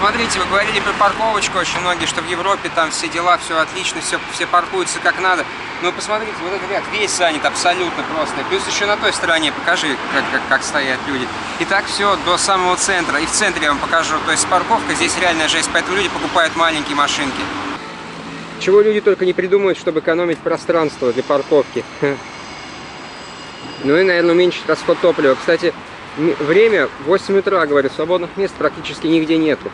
Смотрите, вы говорили про парковочку очень многие, что в Европе там все дела, все отлично, все паркуются как надо. Ну, посмотрите, вот этот ряд весь занят абсолютно просто. Плюс еще на той стороне покажи, как стоят люди. И так все до самого центра. И в центре я вам покажу. То есть парковка здесь реальная жесть, поэтому люди покупают маленькие машинки. Чего люди только не придумают, чтобы экономить пространство для парковки. Ну и, наверное, уменьшить расход топлива. Кстати, время 8 утра, говорю, свободных мест практически нигде нету.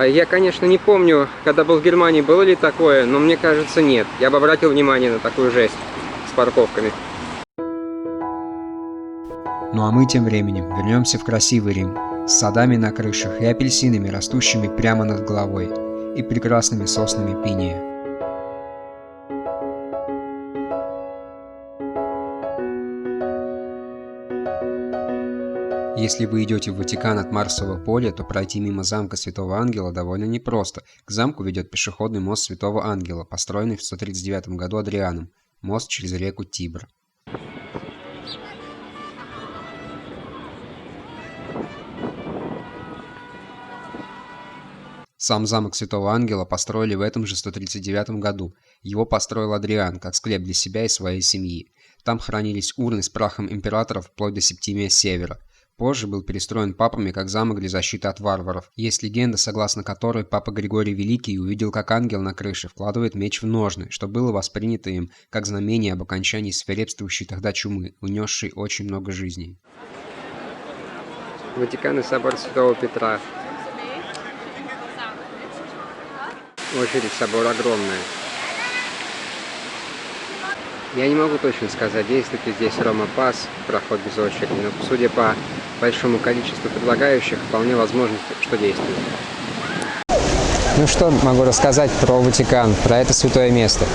Я, конечно, не помню, когда был в Германии, было ли такое, но мне кажется, нет. Я бы обратил внимание на такую жесть с парковками. Ну а мы тем временем вернемся в красивый Рим, с садами на крышах и апельсинами, растущими прямо над головой, и прекрасными соснами пиния. Если вы идете в Ватикан от Марсового поля, то пройти мимо замка Святого Ангела довольно непросто. К замку ведет пешеходный мост Святого Ангела, построенный в 139 году Адрианом. Мост через реку Тибр. Сам замок Святого Ангела построили в этом же 139 году. Его построил Адриан, как склеп для себя и своей семьи. Там хранились урны с прахом императоров вплоть до Септимия Севера. Позже был перестроен папами как замок для защиты от варваров. Есть легенда, согласно которой папа Григорий Великий увидел, как ангел на крыше вкладывает меч в ножны, что было воспринято им как знамение об окончании свирепствующей тогда чумы, унесшей очень много жизней. Ватикан и собор Святого Петра. Очередь в собор огромная. Я не могу точно сказать, действует ли здесь Рома-пас, проход без очереди, но судя по большому количеству предлагающих, вполне возможно, что действует. Ну что могу рассказать про Ватикан, про это святое место.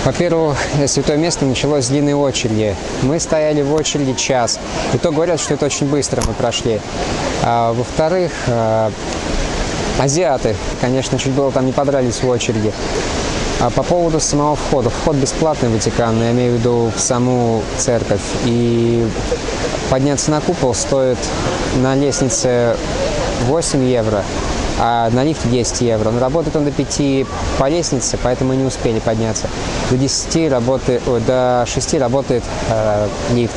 Во-первых, святое место началось с длинной очереди. Мы стояли в очереди час, и то говорят, что это очень быстро мы прошли. Во-вторых, азиаты, конечно, чуть было там не подрались в очереди. А по поводу самого входа. Вход бесплатный в Ватикан, я имею в виду в саму церковь. И подняться на купол стоит на лестнице 8 евро, а на лифте 10 евро. Но работает он до 5 по лестнице, поэтому мы не успели подняться. До 6 работает лифт.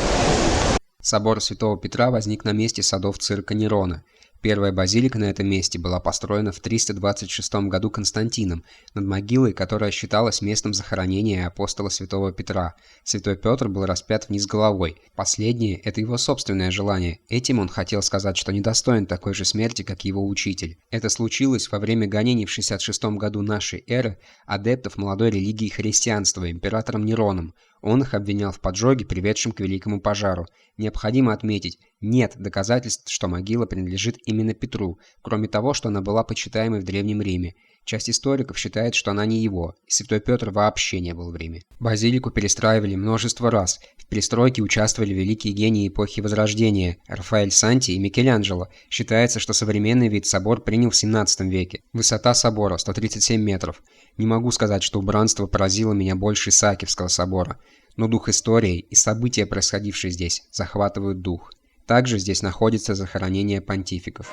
Собор Святого Петра возник на месте садов цирка Нерона. Первая базилика на этом месте была построена в 326 году Константином, над могилой, которая считалась местом захоронения апостола Святого Петра. Святой Петр был распят вниз головой. Последнее – это его собственное желание. Этим он хотел сказать, что недостоин такой же смерти, как его учитель. Это случилось во время гонений в 66 году нашей эры адептов молодой религии христианства императором Нероном. Он их обвинял в поджоге, приведшем к великому пожару. Необходимо отметить, нет доказательств, что могила принадлежит именно Петру, кроме того, что она была почитаемой в Древнем Риме. Часть историков считает, что она не его, и святой Петр вообще не был в Риме. Базилику перестраивали множество раз. В перестройке участвовали великие гении эпохи Возрождения – Рафаэль Санти и Микеланджело. Считается, что современный вид собор принял в 17 веке. Высота собора – 137 метров. Не могу сказать, что убранство поразило меня больше Исаакиевского собора, но дух истории и события, происходившие здесь, захватывают дух. Также здесь находится захоронение понтификов.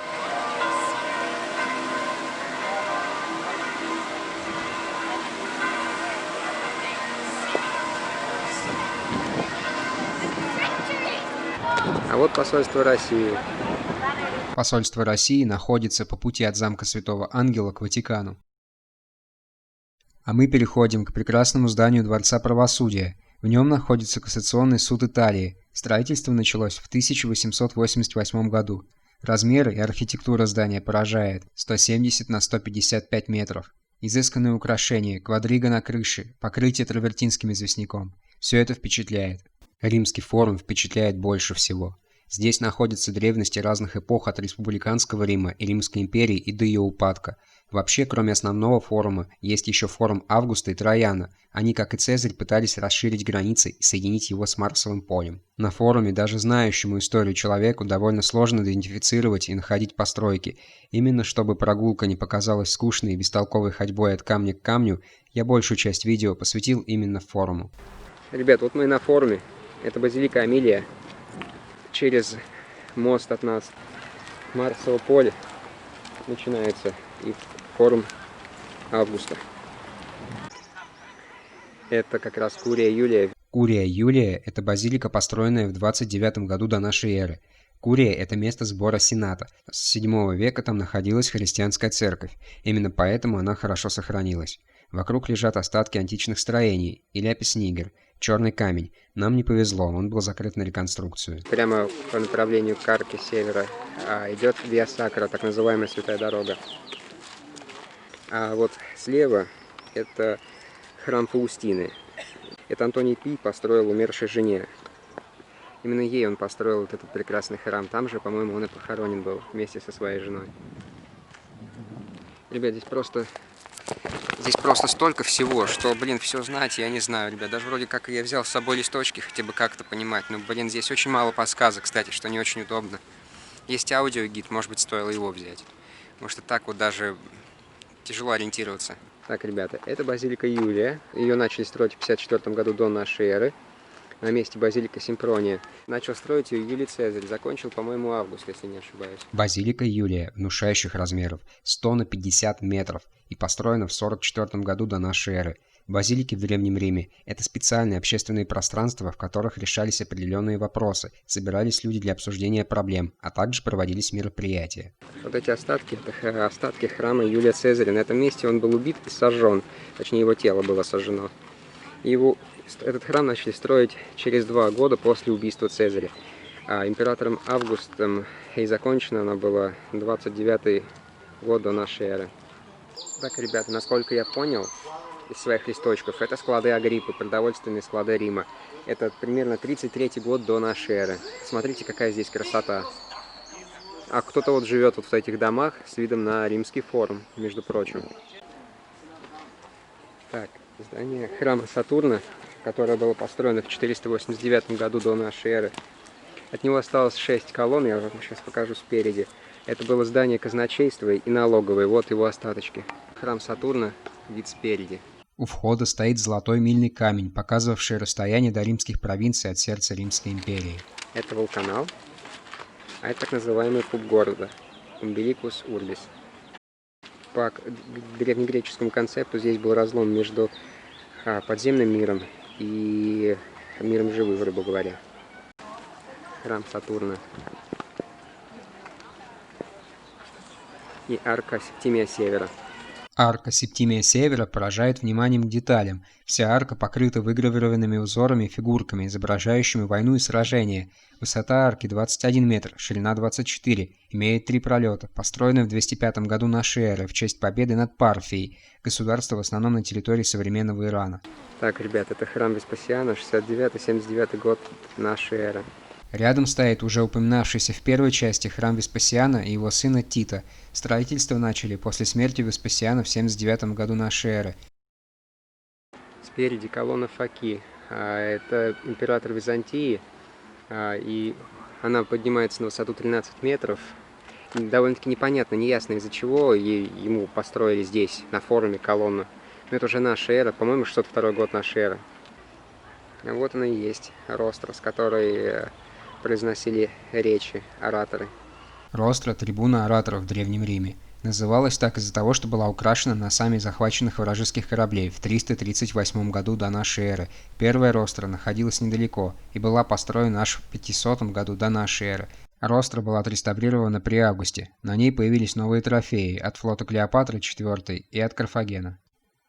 А вот посольство России. Посольство России находится по пути от замка Святого Ангела к Ватикану. А мы переходим к прекрасному зданию Дворца правосудия. В нем находится Кассационный суд Италии. Строительство началось в 1888 году. Размеры и архитектура здания поражает. 170 на 155 метров. Изысканные украшения, квадрига на крыше, покрытие травертинским известняком. Все это впечатляет. Римский форум впечатляет больше всего. Здесь находятся древности разных эпох от республиканского Рима и Римской империи и до ее упадка. Вообще, кроме основного форума, есть еще форум Августа и Трояна. Они, как и Цезарь, пытались расширить границы и соединить его с Марсовым полем. На форуме даже знающему историю человеку довольно сложно идентифицировать и находить постройки. Именно чтобы прогулка не показалась скучной и бестолковой ходьбой от камня к камню, я большую часть видео посвятил именно форуму. Ребят, вот мы и на форуме. Это базилика Амилия. Через мост от нас Марсово поле. начинается и форум Августа. Это как раз Курия Юлия. Курия Юлия – это базилика, построенная в 29 году до нашей эры. Курия – это место сбора сената. С 7 века там находилась христианская церковь. Именно поэтому она хорошо сохранилась. Вокруг лежат остатки античных строений и ляпис-нигер, черный камень. Нам не повезло, он был закрыт на реконструкцию. Прямо по направлению к арке севера идет Виа Сакра, так называемая Святая Дорога. А вот слева это храм Фаустины. Это Антоний Пий построил умершей жене. Именно ей он построил вот этот прекрасный храм. Там же, по-моему, он и похоронен был вместе со своей женой. Ребят, здесь просто столько всего, что, блин, все знать, я не знаю, ребят. Даже вроде как я взял с собой листочки, хотя бы как-то понимать. Но, блин, здесь очень мало подсказок, кстати, что не очень удобно. Есть аудиогид, может быть, стоило его взять. Потому что так вот даже тяжело ориентироваться. Так, ребята, это базилика Юлия. Ее начали строить в 54 году до нашей эры. На месте базилика Симпрония. Начал строить ее Юлий Цезарь. Закончил, по-моему, Август, если не ошибаюсь. Базилика Юлия, внушающих размеров, 100 на 50 метров, и построена в 44 году до нашей эры. Базилики в Древнем Риме – это специальные общественные пространства, в которых решались определенные вопросы, собирались люди для обсуждения проблем, а также проводились мероприятия. Вот эти остатки – это остатки храма Юлия Цезаря. На этом месте он был убит и сожжен. Точнее, его тело было сожжено. Этот храм начали строить через 2 года после убийства Цезаря. А императором Августом и закончена она была 29 год до нашей эры. Так, ребята, насколько я понял из своих листочков, это склады Агриппы, продовольственные склады Рима. Это примерно 33 год до нашей эры. Смотрите, какая здесь красота. А кто-то вот живет вот в этих домах с видом на Римский форум, между прочим. Так, здание храма Сатурна, которое было построено в 489 году до нашей эры. От него осталось 6 колонн, я вам сейчас покажу спереди. Это было здание казначейства и налоговой, вот его остаточки. Храм Сатурна, вид спереди. У входа стоит золотой мильный камень, показывавший расстояние до римских провинций от сердца Римской империи. Это Волканал, а это так называемый пуп города, Umbilicus Urbis. По древнегреческому концепту здесь был разлом между подземным миром и миром живых, грубо говоря. Храм Сатурна. И арка Септимия Севера. Арка Септимия Севера поражает вниманием к деталям. Вся арка покрыта выгравированными узорами и фигурками, изображающими войну и сражения. Высота арки 21 метр, ширина 24, имеет 3 пролета, построена в 205 году нашей эры в честь победы над Парфией, государство в основном на территории современного Ирана. Так, ребят, это храм Веспасиана, 69-79 год нашей эры. Рядом стоит уже упоминавшийся в первой части храм Веспасиана и его сына Тита. Строительство начали после смерти Веспасиана в 79 году нашей эры. Спереди колонна Фоки. Это император Византии, и она поднимается на высоту 13 метров. Довольно-таки непонятно, неясно из-за чего ему построили здесь, на форуме, колонну. Но это уже наша эра, по-моему, 602 год нашей эры. Вот она и есть, ростра, с которой произносили речи ораторы. Ростра – трибуна ораторов в Древнем Риме. Называлась так из-за того, что была украшена носами захваченных вражеских кораблей в 338 году до нашей эры. Первая ростра находилась недалеко и была построена аж в 500 году до нашей эры. Ростра была отреставрирована при Августе. На ней появились новые трофеи от флота Клеопатры IV и от Карфагена.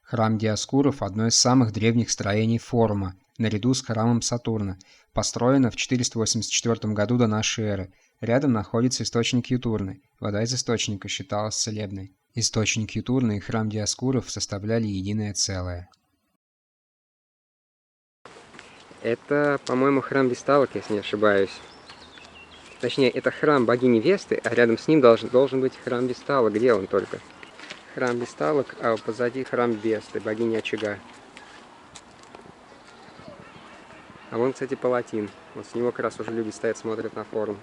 Храм Диоскуров – одно из самых древних строений форума, наряду с храмом Сатурна, построено в 484 году до нашей эры. Рядом находится источник Ютурны. Вода из источника считалась целебной. Источник Ютурны и храм Диоскуров составляли единое целое. Это, по-моему, храм Весталок, если не ошибаюсь. Точнее, это храм богини Весты, а рядом с ним должен быть храм Весталок. Где он только? Храм Весталок, а позади храм Весты, богини очага. А вон, кстати, палатин. Вот с него как раз уже люди стоят, смотрят на форум.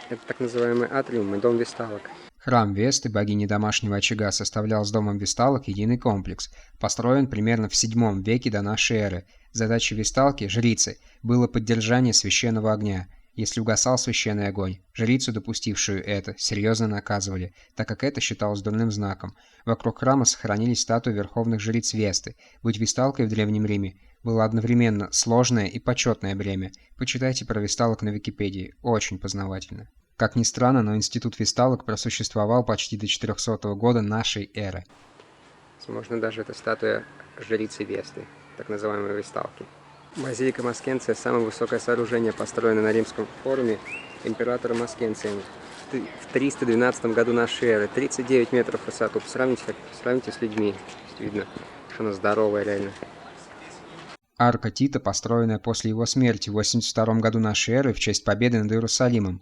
Это так называемый атриум и дом Весталок. Храм Весты, богини домашнего очага, составлял с домом Весталок единый комплекс. Построен примерно в VII веке до нашей эры. Задачей Весталки, жрицы, было поддержание священного огня. Если угасал священный огонь, жрицу, допустившую это, серьезно наказывали, так как это считалось дурным знаком. Вокруг храма сохранились статуи верховных жриц Весты. Быть весталкой в Древнем Риме было одновременно сложное и почетное бремя. Почитайте про весталок на Википедии, очень познавательно. Как ни странно, но институт весталок просуществовал почти до 400 года нашей эры. Возможно, даже это статуя жрицы Весты, так называемой весталки. Базилика Маскенция – самое высокое сооружение, построенное на римском форуме императором Маскенцием в 312 году нашей эры. 39 метров в высоту. Сравните с людьми. Видно, что она здоровая реально. Арка Тита, построенная после его смерти в 82 году нашей эры в честь победы над Иерусалимом.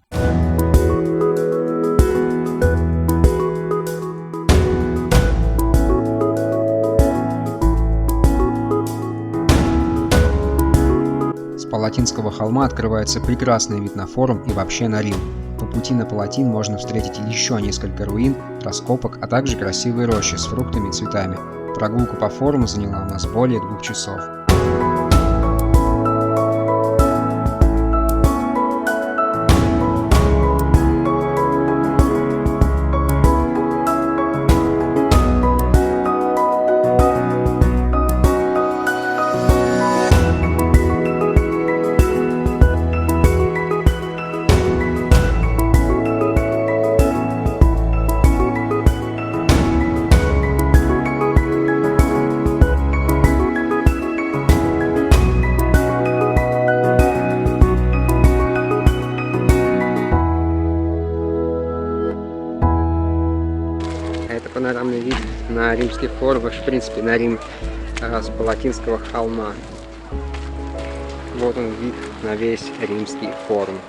С Палатинского холма открывается прекрасный вид на форум и вообще на Рим. По пути на Палатин можно встретить еще несколько руин, раскопок, а также красивые рощи с фруктами и цветами. Прогулка по форуму заняла у нас более 2 часов. Это панорамный вид на римский форум, в принципе, на Рим с Палатинского холма. Вот он вид на весь римский форум.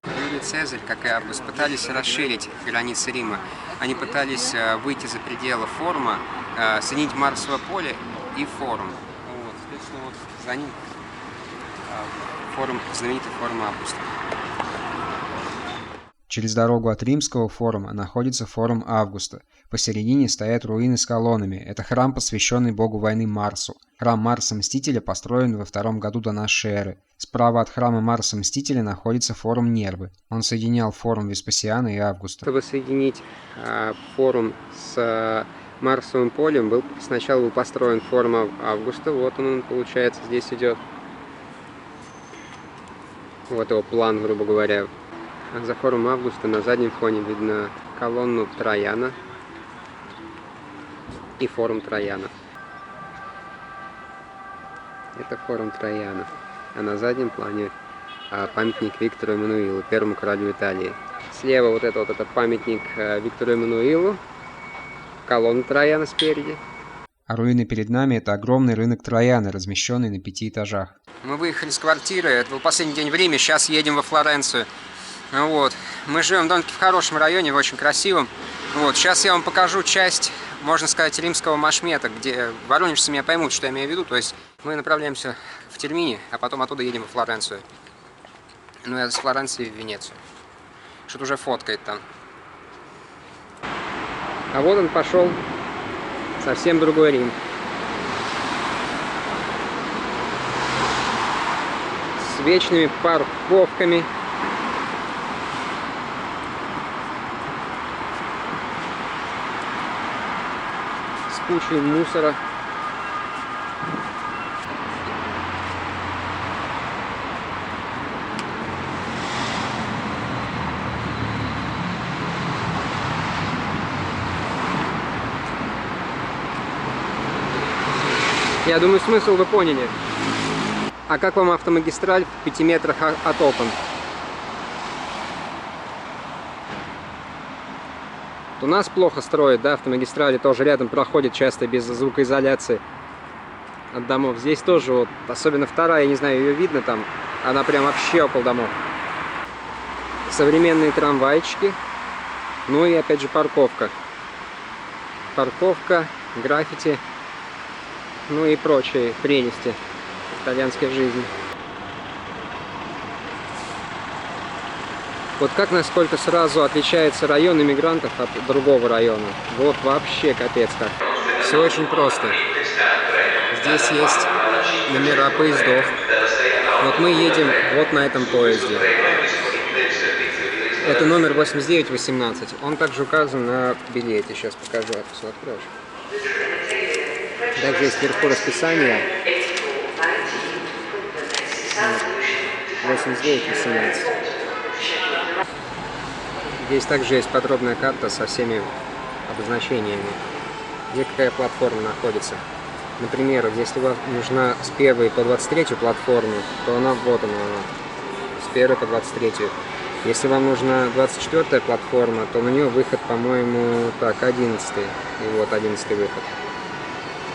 Юлий Цезарь, как и Август, пытались расширить границы Рима. Они пытались выйти за пределы форума, соединить Марсовое поле и форум. Вот, соответственно, вот за ним форум, знаменитый форум Августа. Через дорогу от Римского форума находится форум Августа. Посередине стоят руины с колоннами. Это храм, посвященный богу войны Марсу. Храм Марса Мстителя построен во 2 году до нашей эры. Справа от храма Марса Мстителя находится форум Нервы. Он соединял форум Веспасиана и Августа. Чтобы соединить форум с Марсовым полем, сначала был построен форум Августа. Вот он, получается, здесь идет. Вот его план, грубо говоря. За форумом Августа на заднем фоне видно колонну Траяна и форум Траяна. Это форум Траяна. А на заднем плане памятник Виктору Эммануилу, первому королю Италии. Слева вот это памятник Виктору Эммануилу, колонна Траяна спереди. А руины перед нами – это огромный рынок Траяна, размещенный на 5 этажах. Мы выехали с квартиры, это был последний день в Риме, сейчас едем во Флоренцию. Вот. Мы живем довольно-таки в хорошем районе, в очень красивом. Вот. Сейчас я вам покажу часть, можно сказать, римского Машмета, где воронежцы меня поймут, что я имею в виду. То есть мы направляемся в Термини, а потом оттуда едем во Флоренцию. Ну, я с Флоренции в Венецию. Что-то уже фоткает там. А вот он пошел, совсем другой Рим. С вечными парковками. Кучей мусора. Я думаю, смысл вы поняли. А как вам автомагистраль в 5 метрах от окон? У нас плохо строят, да, автомагистрали тоже рядом проходят часто без звукоизоляции от домов. Здесь тоже вот, особенно вторая, я не знаю, ее видно там, она прям вообще около домов. Современные трамвайчики, ну и опять же парковка. Парковка, граффити, ну и прочие прелести итальянской жизни. Вот как насколько сразу отличается район иммигрантов от другого района. Вот вообще капец как. Все очень просто. Здесь есть номера поездов. Вот мы едем вот на этом поезде. Это номер 8918. Он также указан на билете. Сейчас покажу. Все откроешь. Также есть вверху расписание. 8918. Здесь также есть подробная карта со всеми обозначениями, где какая платформа находится. Например, если вам нужна с 1 по 23 платформу, то она вот она, с 1 по 23. Если вам нужна 24 платформа, то на нее выход, по-моему, так, 11. И вот 11 выход.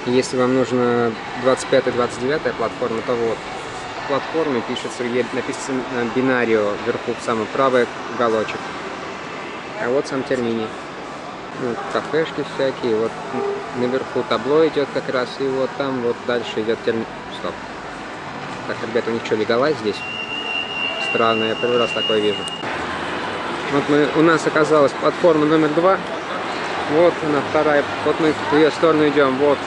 И если вам нужна 25-29 платформа, то вот платформы пишется, где написано бинарио вверху, в самый правый уголочек. А вот сам термини. Ну, кафешки всякие, вот наверху табло идет как раз, и вот там вот дальше идет термин. Стоп. Так, ребята, у них что, легалайз здесь? Странно, я первый раз такое вижу. Вот у нас оказалась платформа номер 2. Вот она, вторая. Вот мы в ее сторону идем. Вот.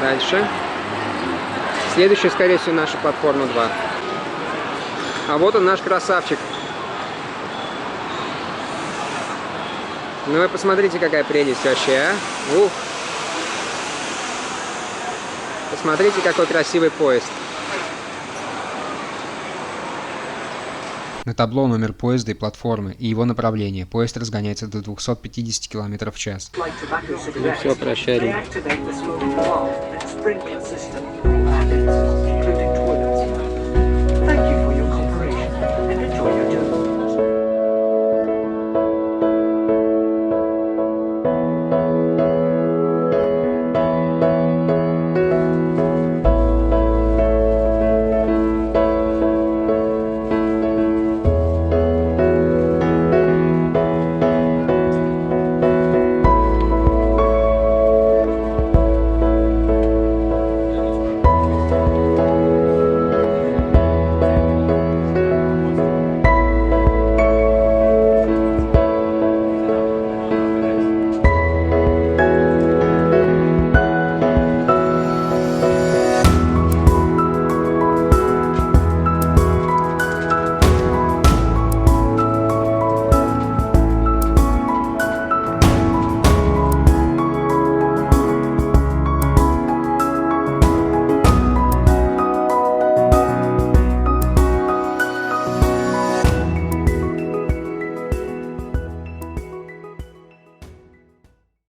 Дальше. Следующая, скорее всего, наша платформа 2. А вот он, наш красавчик. Ну вы посмотрите, какая прелесть вообще, а? Ух. Посмотрите, какой красивый поезд. На табло номер поезда и платформы и его направление. Поезд разгоняется до 250 км в час. Ну все, прощай.